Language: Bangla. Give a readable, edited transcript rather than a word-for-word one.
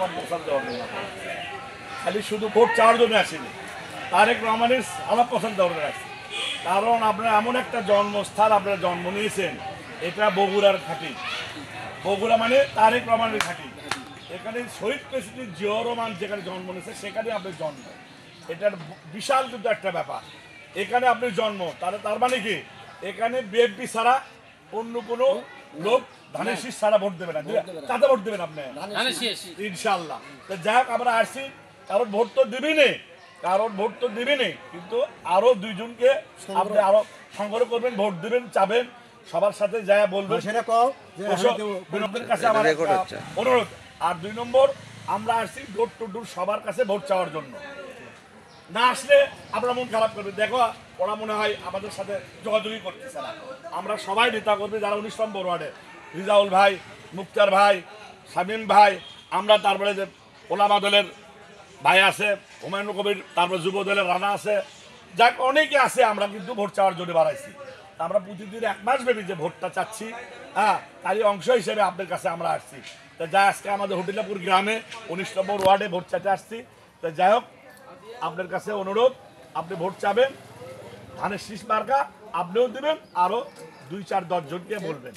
আমার পছন্দ হবে না, খালি শুধু ভোট চাওয়ার জন্য আসেনি, তারেক রহমানের আমার পছন্দ করে আসছে। কারণ আপনার এমন একটা জন্মস্থান আপনারা জন্ম নিয়েছেন, এটা বগুড়ার ঘাঁটি, বগুড়া মানে তারেক রহমানের ঘাঁটি। এখানে শহীদ প্রেসিডেন্ট জিয়াউর রহমান যেখানে জন্ম নিয়েছে সেখানে আপনার জন্ম, এটার বিশাল কিন্তু একটা ব্যাপার। এখানে আপনি জন্ম, তার মানে কি এখানে বিএনপি ছাড়া অন্য কোনো লোক ধানের শীষ ছাড়া ভোট দেবে না। কাতে ভোট দেবেন আপনি? ইনশাল্লাহ। তো যাই হোক, আমরা আসছি, কারণ ভোট তো দিবেনি, কিন্তু আরো দুইজনকে আপনি আরো সংগ্রহ করবেন, ভোট দিবেন, চাবেন, সবার সাথে যায় বলবেন, সেটা কাছে আমার অনুরোধ। আর 2 নম্বর, আমরা আসছি ডোর টু ডোর সবার কাছে ভোট চাওয়ার জন্য। না আসলে আমরা মন খারাপ করবে, দেখো ওরা মনে হয় আমাদের সাথে যোগাযোগই করতেছে না। আমরা সবাই নেতা করবে যারা 19 নম্বর ওয়ার্ডে, রিজাউল ভাই, মুক্তার ভাই, শামীম ভাই, আমরা তারপরে যে ওলামা দলের ভাই আছে হুমায়ুন কবির, তারপরে যুব দলের রানা আছে, যাক অনেকে আছে। আমরা কিন্তু ভোট চাওয়ার জন্য বাড়াইছি, আমরা প্রতিদিন 1 মাস ব্যাপী যে ভোটটা চাচ্ছি, হ্যাঁ, তারই অংশ হিসেবে আপনাদের কাছে আমরা আসছি। তা যাই আজকে আমাদের হটিলাপুর গ্রামে 19 নম্বর ওয়ার্ডে ভোট চাইতে আসছি। তা যাই হোক, আপনার কাছে অনুরোধ, আপনি ভোট চাবেন, ধানের শীষ মার্কা আপনিও দিবেন, আরো 2-4-10 জনকে বলবেন।